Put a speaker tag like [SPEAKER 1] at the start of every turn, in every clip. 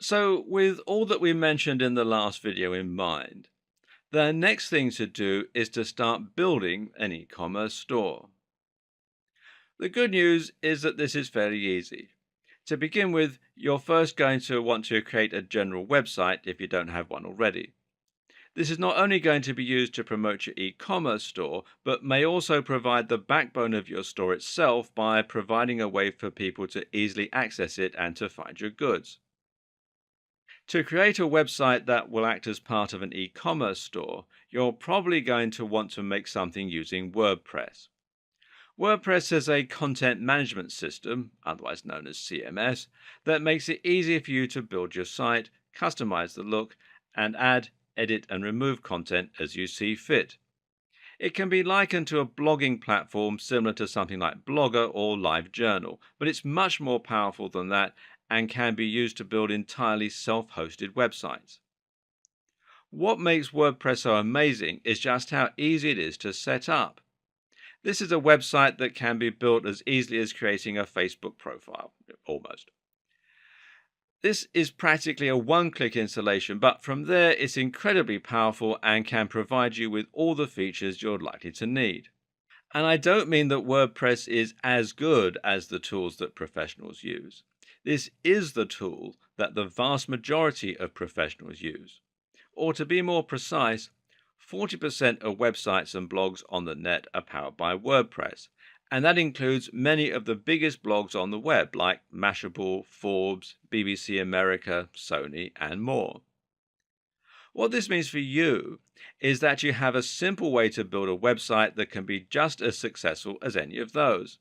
[SPEAKER 1] So, with all that we mentioned in the last video in mind, the next thing to do is to start building an e-commerce store. The good news is that this is fairly easy. To begin with, you're first going to want to create a general website if you don't have one already. This is not only going to be used to promote your e-commerce store, but may also provide the backbone of your store itself by providing a way for people to easily access it and to find your goods. To create a website that will act as part of an e-commerce store, you're probably going to want to make something using WordPress. WordPress is a content management system, otherwise known as CMS, that makes it easy for you to build your site, customize the look, and add, edit, and remove content as you see fit. It can be likened to a blogging platform similar to something like Blogger or LiveJournal, but it's much more powerful than that and can be used to build entirely self-hosted websites. What makes WordPress so amazing is just how easy it is to set up. This is a website that can be built as easily as creating a Facebook profile, almost. This is practically a one-click installation, but from there it's incredibly powerful and can provide you with all the features you're likely to need. And I don't mean that WordPress is as good as the tools that professionals use. This is the tool that the vast majority of professionals use. Or to be more precise, 40% of websites and blogs on the net are powered by WordPress, and that includes many of the biggest blogs on the web like Mashable, Forbes, BBC America, Sony, and more. What this means for you is that you have a simple way to build a website that can be just as successful as any of those.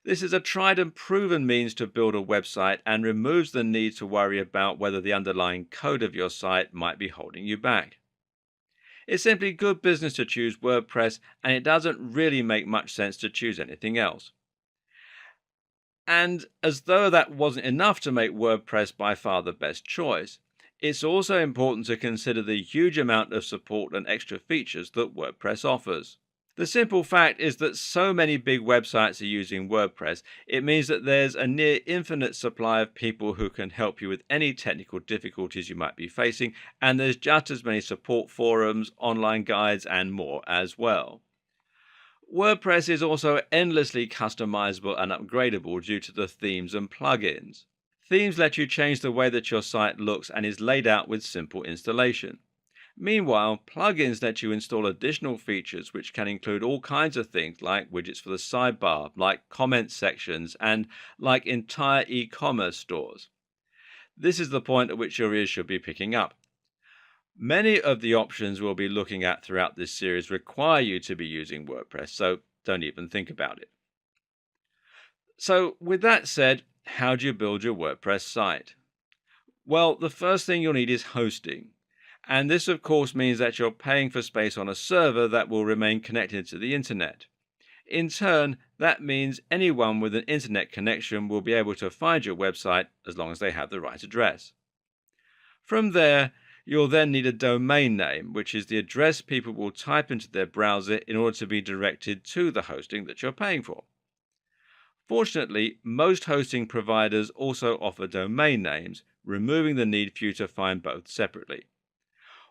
[SPEAKER 1] This is a tried and proven means to build a website and removes the need to worry about whether the underlying code of your site might be holding you back. It's simply good business to choose WordPress, and it doesn't really make much sense to choose anything else. And as though that wasn't enough to make WordPress by far the best choice, it's also important to consider the huge amount of support and extra features that WordPress offers. The simple fact is that so many big websites are using WordPress, it means that there's a near infinite supply of people who can help you with any technical difficulties you might be facing, and there's just as many support forums, online guides, and more as well. WordPress is also endlessly customizable and upgradable due to the themes and plugins. Themes let you change the way that your site looks and is laid out with simple installation. Meanwhile, plugins let you install additional features which can include all kinds of things like widgets for the sidebar, like comment sections, and like entire e-commerce stores. This is the point at which your ears should be picking up. Many of the options we'll be looking at throughout this series require you to be using WordPress, so don't even think about it. So with that said, how do you build your WordPress site? Well, the first thing you'll need is hosting. And this, of course, means that you're paying for space on a server that will remain connected to the internet. In turn, that means anyone with an internet connection will be able to find your website as long as they have the right address. From there, you'll then need a domain name, which is the address people will type into their browser in order to be directed to the hosting that you're paying for. Fortunately, most hosting providers also offer domain names, removing the need for you to find both separately.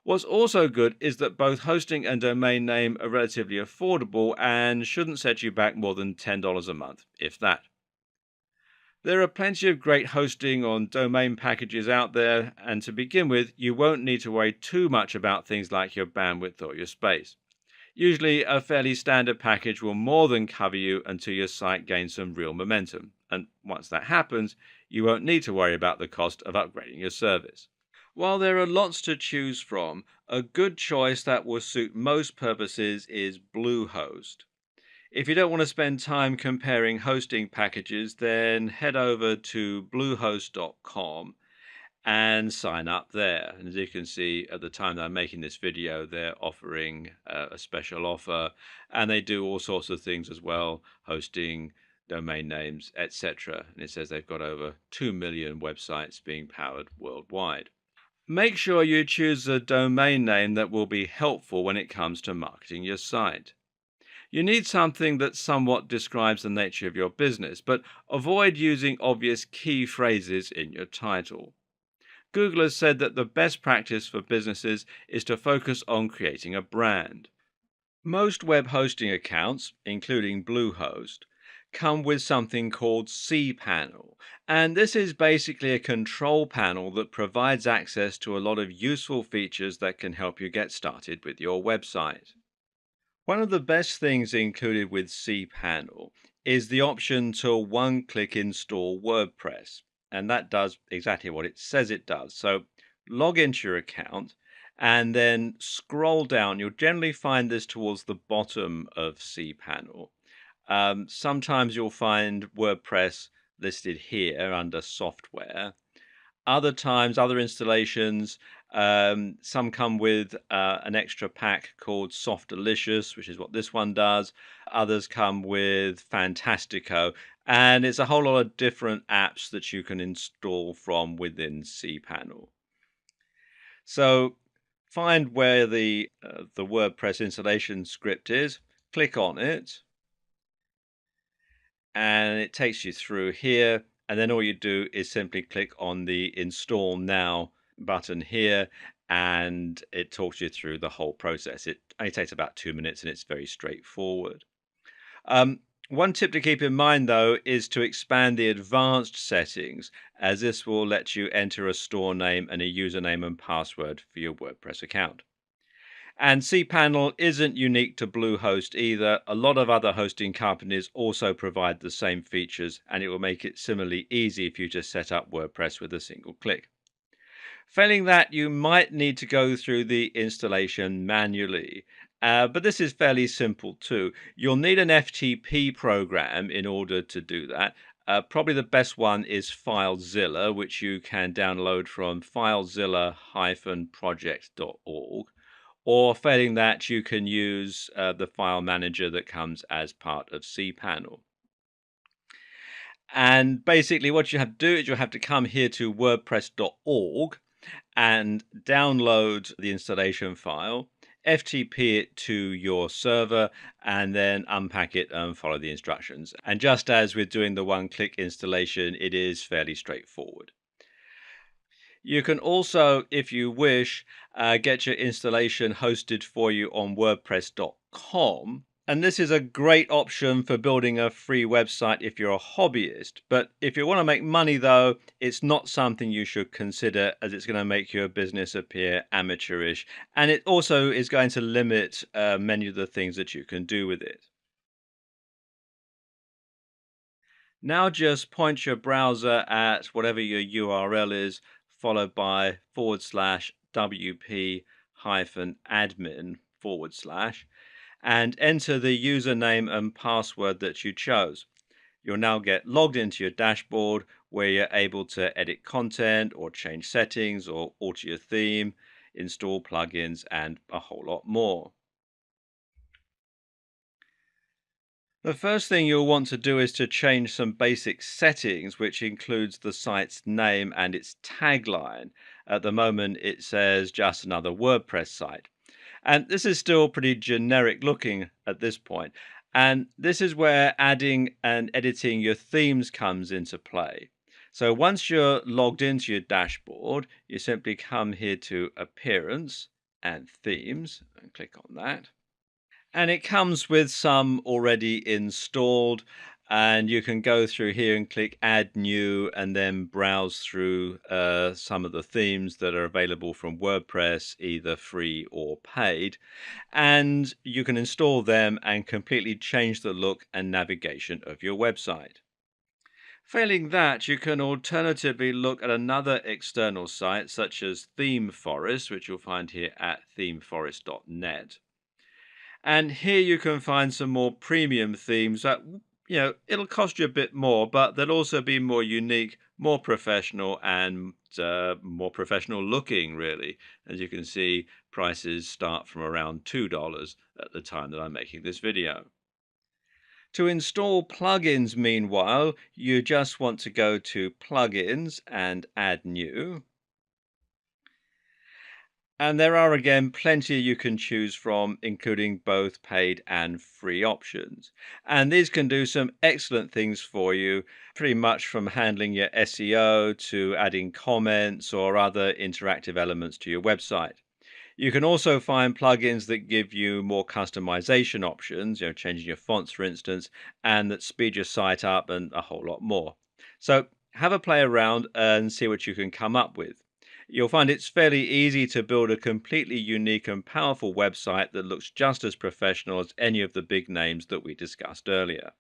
[SPEAKER 1] What's also good is that both hosting and domain name are relatively affordable and shouldn't set you back more than $10 a month, if that. There are plenty of great hosting on domain packages out there, and to begin with, you won't need to worry too much about things like your bandwidth or your space. Usually, a fairly standard package will more than cover you until your site gains some real momentum, and once that happens, you won't need to worry about the cost of upgrading your service. While there are lots to choose from, a good choice that will suit most purposes is Bluehost. If you don't want to spend time comparing hosting packages, then head over to bluehost.com and sign up there. And as you can see, at the time that I'm making this video, they're offering a special offer, and they do all sorts of things as well, hosting, domain names, etc. And it says they've got over 2 million websites being powered worldwide. Make sure you choose a domain name that will be helpful when it comes to marketing your site. You need something that somewhat describes the nature of your business, but avoid using obvious key phrases in your title. Google has said that the best practice for businesses is to focus on creating a brand. Most web hosting accounts, including Bluehost, come with something called cPanel. And this is basically a control panel that provides access to a lot of useful features that can help you get started with your website. One of the best things included with cPanel is the option to one-click install WordPress, and that does exactly what it says it does. So log into your account and then scroll down. You'll generally find this towards the bottom of cPanel. Sometimes you'll find WordPress listed here under software. Other times, other installations, some come with an extra pack called Soft Delicious, which is what this one does. Others come with Fantastico, and it's a whole lot of different apps that you can install from within cPanel. So find where the WordPress installation script is, click on it, and it takes you through here. And then all you do is simply click on the Install Now button here, and it talks you through the whole process. It only takes about 2 minutes, and it's very straightforward. One tip to keep in mind, though, is to expand the advanced settings, as this will let you enter a store name and a username and password for your WordPress account. And cPanel isn't unique to Bluehost either. A lot of other hosting companies also provide the same features, and it will make it similarly easy for you to set up WordPress with a single click. Failing that, you might need to go through the installation manually. But this is fairly simple too. You'll need an FTP program in order to do that. Probably the best one is FileZilla, which you can download from filezilla-project.org. Or failing that, you can use the file manager that comes as part of cPanel. And basically what you have to do is you have to come here to wordpress.org and download the installation file, FTP it to your server, and then unpack it and follow the instructions. And just as with doing the one-click installation, it is fairly straightforward. You can also, if you wish, get your installation hosted for you on WordPress.com. And this is a great option for building a free website if you're a hobbyist. But if you want to make money, though, it's not something you should consider, as it's going to make your business appear amateurish. And it also is going to limit many of the things that you can do with it. Now just point your browser at whatever your URL is, followed by /admin/, and enter the username and password that you chose. You'll now get logged into your dashboard where you're able to edit content or change settings or alter your theme, install plugins, and a whole lot more. The first thing you'll want to do is to change some basic settings, which includes the site's name and its tagline. At the moment, it says just another WordPress site. And this is still pretty generic looking at this point. And this is where adding and editing your themes comes into play. So once you're logged into your dashboard, you simply come here to Appearance and Themes and click on that. And it comes with some already installed, and you can go through here and click Add New and then browse through some of the themes that are available from WordPress, either free or paid. And you can install them and completely change the look and navigation of your website. Failing that, you can alternatively look at another external site such as ThemeForest, which you'll find here at themeforest.net. And here you can find some more premium themes that, it'll cost you a bit more, but they'll also be more unique, more professional, and more professional looking, really. As you can see, prices start from around $2 at the time that I'm making this video. To install plugins, meanwhile, you just want to go to Plugins and Add New. And there are again plenty you can choose from, including both paid and free options. And these can do some excellent things for you, pretty much from handling your SEO to adding comments or other interactive elements to your website. You can also find plugins that give you more customization options, changing your fonts, for instance, and that speed your site up and a whole lot more. So have a play around and see what you can come up with. You'll find it's fairly easy to build a completely unique and powerful website that looks just as professional as any of the big names that we discussed earlier.